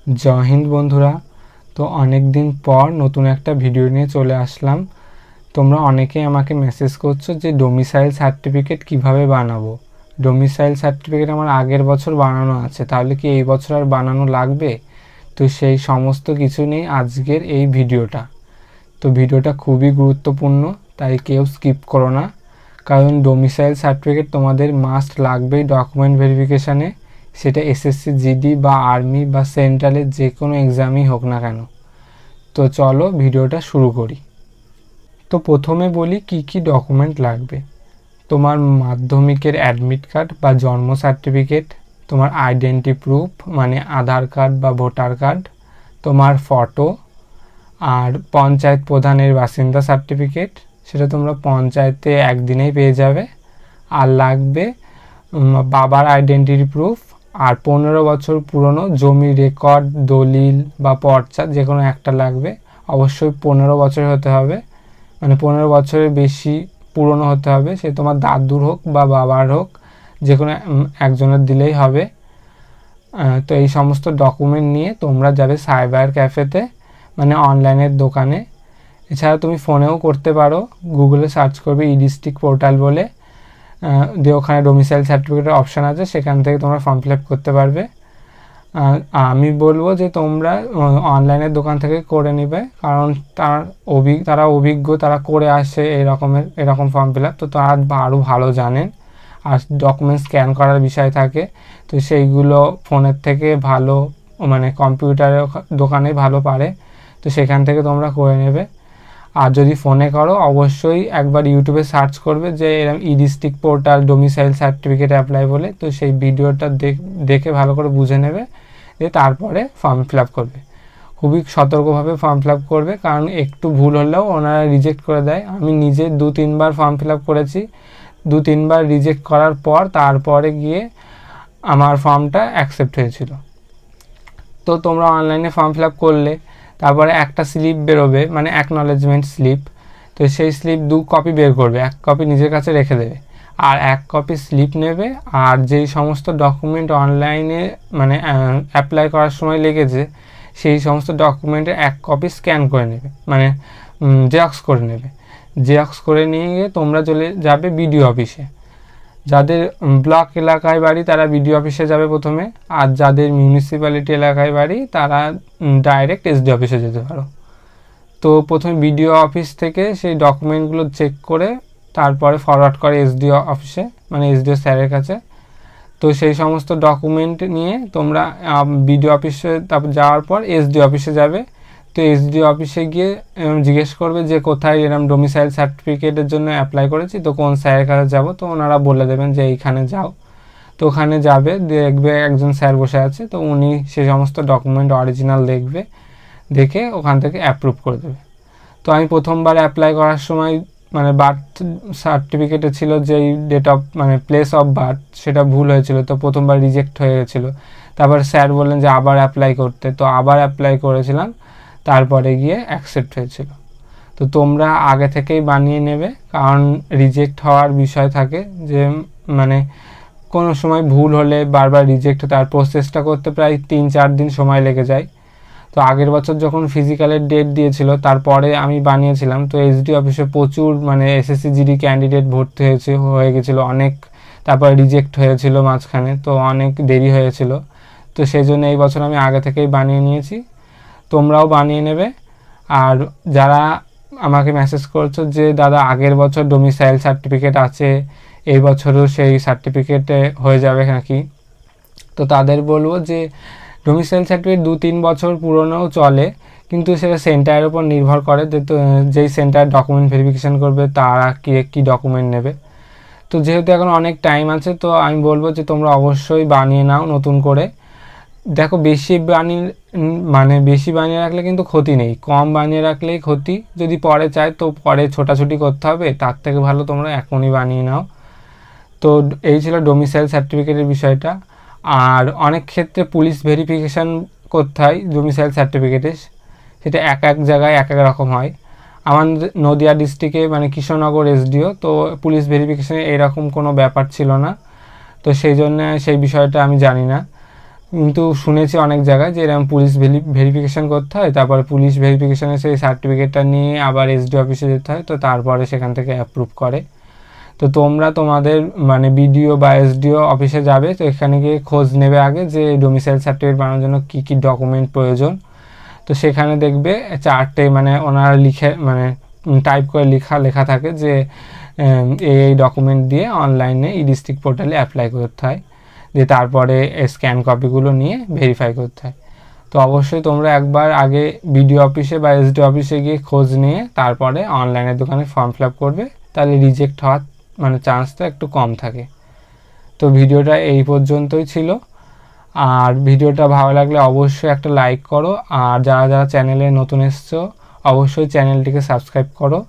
জয় হিন্দ বন্ধুরা। তো অনেক দিন পর নতুন একটা ভিডিও নিয়ে চলে আসলাম। তোমরা অনেকেই আমাকে মেসেজ করছো যে ডোমিসাইল সার্টিফিকেট কিভাবে বানাবো। ডোমিসাইল সার্টিফিকেট আমার আগের বছর বানানো আছে, তাহলে কি এই বছর আর বানানো লাগবে? তো সেই সমস্ত কিছু নেই আজকের এই ভিডিওটা। তো ভিডিওটা খুবই গুরুত্বপূর্ণ, তাই কেউ স্কিপ করো না, কারণ ডোমিসাইল সার্টিফিকেট তোমাদের মাস্ট লাগবেই ডকুমেন্ট ভেরিফিকেশানে, সেটা এসএসসি জিডি বা আর্মি বা সেন্ট্রালের যে কোনো এক্সামই হোক না কেন। তো চলো ভিডিওটা শুরু করি। তো প্রথমে বলি কি কি ডকুমেন্ট লাগবে। তোমার মাধ্যমিকের অ্যাডমিট কার্ড বা জন্ম সার্টিফিকেট, তোমার আইডেন্টি প্রুফ মানে আধার কার্ড বা ভোটার কার্ড, তোমার ফটো, আর পঞ্চায়েত প্রধানের বাসিন্দা সার্টিফিকেট, সেটা তোমরা পঞ্চায়েতে একদিনেই পেয়ে যাবে। আর লাগবে বাবার আইডেন্টিটি প্রুফ, আর 15 বছর পুরনো জমি রেকর্ড, দলিল বা পর্চা যে কোনো একটা লাগবে। অবশ্যই 15 বছর হতে হবে, মানে 15 বছরের বেশি পুরনো হতে হবে। সে তোমার দাদুর হোক বা বাবার হোক, যে কোনো একজনের দিলেই হবে। তো এই সমস্ত ডকুমেন্ট নিয়ে তোমরা যাবে সাইবার ক্যাফেতে, মানে অনলাইনের দোকানে। এছাড়া তুমি ফোনেও করতে পারো, গুগলে সার্চ করবে ই ডিস্ট্রিক্ট পোর্টাল বলে, দিয়ে ওখানে ডোমিসাইল সার্টিফিকেটের অপশান আছে, সেখান থেকে তোমরা ফর্ম ফিল আপ করতে পারবে। আমি বলবো যে তোমরা অনলাইনের দোকান থেকে করে নেবে, কারণ তারা অভিজ্ঞ, তারা করে আসে এরকম ফর্ম ফিল আপ, তো তারা আরও ভালো জানেন। আর ডকুমেন্ট স্ক্যান করার বিষয় থাকে, তো সেইগুলো ফোনের থেকে ভালো, মানে কম্পিউটারের দোকানে ভালো পারে, তো সেখান থেকে তোমরা করে নেবে। আর যদি ফোনে করো অবশ্যই একবার ইউটিউবে সার্চ করবে যে এরকম ই district portal domicile certificate apply বলে, তো সেই ভিডিওটা দেখে ভালো করে বুঝে নেবে, দিয়ে তারপরে ফর্ম ফিল আপ করবে। খুবই সতর্কভাবে ফর্ম ফিল আপ করবে, কারণ একটু ভুল হলেও ওনারা রিজেক্ট করে দেয়। আমি নিজে 2-3 বার ফর্ম ফিল আপ করেছি, 2-3 বার রিজেক্ট করার পর তারপরে গিয়ে আমার ফর্মটা অ্যাকসেপ্ট হয়েছিল। তো তোমরা অনলাইনে ফর্ম ফিল আপ করলে তারপরে একটা স্লিপ বেরোবে, মানে অ্যাকনলেজমেন্ট স্লিপ। তো সেই স্লিপ 2 কপি বের করবে, 1 কপি নিজের কাছে রেখে দেবে, আর 1 কপি স্লিপ নেবে। আর যেই সমস্ত ডকুমেন্ট অনলাইনে মানে অ্যাপ্লাই করার সময় লেগেছে, সেই সমস্ত ডকুমেন্টের 1 কপি স্ক্যান করে নেবে, মানে জেরক্স করে নেবে। জেরক্স করে নিয়ে গিয়ে তোমরা চলে যাবে বিডিও অফিসে। যাদের ব্লক এলাকায় বাড়ি তারা বিডিও অফিসে যাবে প্রথমে, আর যাদের মিউনিসিপ্যালিটি এলাকায় বাড়ি তারা ডাইরেক্ট এসডি অফিসে যেতে পারো। তো প্রথমে বিডিও অফিস থেকে সেই ডকুমেন্টগুলো চেক করে তারপরে ফরওয়ার্ড করে এসডিও অফিসে, মানে এসডিও স্যারের কাছে। তো সেই সমস্ত ডকুমেন্ট নিয়ে তোমরা বিডিও অফিসে তারপর যাওয়ার পর এসডিও অফিসে যাবে। তো এসডিও অফিসে গিয়ে জিজ্ঞেস করবে যে কোথায় এরকম ডোমিসাইল সার্টিফিকেটের জন্য অ্যাপ্লাই করেছি, তো কোন স্যারের কাছে যাবো, তো ওনারা বলে দেবেন যে এইখানে যাও। তো ওখানে যাবে, দেখবে একজন স্যার বসে আছে, তো উনি সে সমস্ত ডকুমেন্ট অরিজিনাল দেখবে, দেখে ওখান থেকে অ্যাপ্রুভ করে দেবে। তো আমি প্রথমবার অ্যাপ্লাই করার সময় মানে বার্থ সার্টিফিকেটে ছিল যেই ডেট অফ মানে প্লেস অফ বার্থ, সেটা ভুল হয়েছিল, তো প্রথমবার রিজেক্ট হয়ে গেছিলো। তারপর স্যার বললেন যে আবার অ্যাপ্লাই করতে, তো আবার অ্যাপ্লাই করেছিলাম, তারপরে গিয়ে অ্যাকসেপ্ট হয়েছিল। তো তোমরা আগে থেকেই বানিয়ে নেবে, কারণ রিজেক্ট হওয়ার বিষয় থাকে, যে মানে কোনো সময় ভুল হলে বারবার রিজেক্ট হতে, আর প্রসেসটা করতে প্রায় 3-4 দিন সময় লেগে যায়। তো আগের বছর যখন ফিজিক্যালের ডেট দিয়েছিল তারপরে আমি বানিয়েছিলাম, তো এসডি অফিসে প্রচুর মানে এসএসসি জিডি ক্যান্ডিডেট ভর্তি হয়ে গেছিলো অনেক, তারপরে রিজেক্ট হয়েছিল মাঝখানে, তো অনেক দেরি হয়েছিল। তো সেই জন্য এই বছর আমি আগে থেকেই বানিয়ে নিয়েছি, তোমরাও বানিয়ে নেবে। আর যারা আমাকে মেসেজ করছো যে দাদা আগের বছর ডোমিসাইল সার্টিফিকেট আছে, এই বছরও সেই সার্টিফিকেটে হয়ে যাবে নাকি, তো তাদের বলবো যে ডোমিসাইল সার্টিফিকেট 2-3 বছর পুরনোও চলে, কিন্তু সেটা সেন্টারের উপর নির্ভর করে, যেই সেন্টার ডকুমেন্ট ভেরিফিকেশান করবে তারা কী ডকুমেন্ট নেবে। তো যেহেতু এখন অনেক টাইম আছে, তো আমি বলবো যে তোমরা অবশ্যই বানিয়ে নাও নতুন করে। দেখো বেশি বানিয়ে রাখলে কিন্তু ক্ষতি নেই, কম বানিয়ে রাখলেই ক্ষতি। যদি পরে চায় তো পরে ছোটাছুটি করতে হবে, তার থেকে ভালো তোমরা এখনই বানিয়ে নাও। তো এই ছিল ডোমিসাইল সার্টিফিকেটের বিষয়টা। আর অনেক ক্ষেত্রে পুলিশ ভেরিফিকেশান করতে হয় ডোমিসাইল সার্টিফিকেটে, সেটা এক এক জায়গায় এক এক রকম হয়। আমার নদিয়া ডিস্ট্রিক্টে মানে কৃষ্ণনগর এসডিও, তো পুলিশ ভেরিফিকেশানে এরকম কোনো ব্যাপার ছিল না, তো সেই জন্য সেই বিষয়টা আমি জানি না। কিন্তু শুনেছি অনেক জায়গায় যে এরকম পুলিশ ভেরিফিকেশান করতে হয়, তারপরে পুলিশ ভেরিফিকেশানে সেই সার্টিফিকেটটা নিয়ে আবার এসডি অফিসে যেতে হয়, তো তারপরে সেখান থেকে অ্যাপ্রুভ করে। তো তোমরা তোমাদের মানে বিডিও বা এসডিও অফিসে যাবে, তো এখানে গিয়ে খোঁজ নেবে আগে যে ডোমিসাইল সার্টিফিকেট বানানোর জন্য কী কী ডকুমেন্ট প্রয়োজন। তো সেখানে দেখবে 4টে মানে ওনারা লিখে মানে টাইপ করে লেখা থাকে যে এই ডকুমেন্ট দিয়ে অনলাইনে ই ডিস্ট্রিক্ট পোর্টালে অ্যাপ্লাই করতে হয়, যে তারপরে স্ক্যান কপিগুলো নিয়ে ভেরিফাই করতে হয়। তো অবশ্যই তোমরা একবার আগে বিডিও অফিসে বা এসডি অফিসে গিয়ে খোঁজ নিয়ে তারপরে অনলাইনের দোকানে ফর্ম ফিল আপ করবে, তাহলে রিজেক্ট হওয়ার মানে চান্সটা একটু কম থাকে। তো ভিডিওটা এই পর্যন্তই ছিল। আর ভিডিওটা ভালো লাগলে অবশ্যই একটা লাইক করো, আর যারা যারা চ্যানেলে নতুন এসছো অবশ্যই চ্যানেলটিকে সাবস্ক্রাইব করো।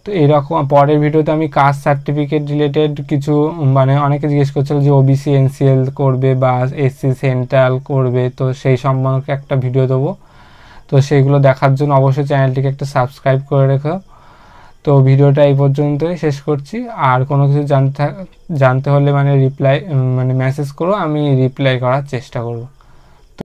তো এরকম পরের ভিডিওতে আমি কাস্ট সার্টিফিকেট রিলেটেড কিছু মানে অনেকে জিজ্ঞেস করছিল যে ওবিসি এনসিএল করবে বা এসসি সেন্ট্রাল করবে, তো সেই সম্পর্কে একটা ভিডিও দেবো। তো সেইগুলো দেখার জন্য অবশ্যই চ্যানেলটিকে একটা সাবস্ক্রাইব করে রেখো। তো ভিডিওটা এই পর্যন্তই শেষ করছি। আর কোনো কিছু জানতে হলে মানে মেসেজ করো, আমি রিপ্লাই করার চেষ্টা করব।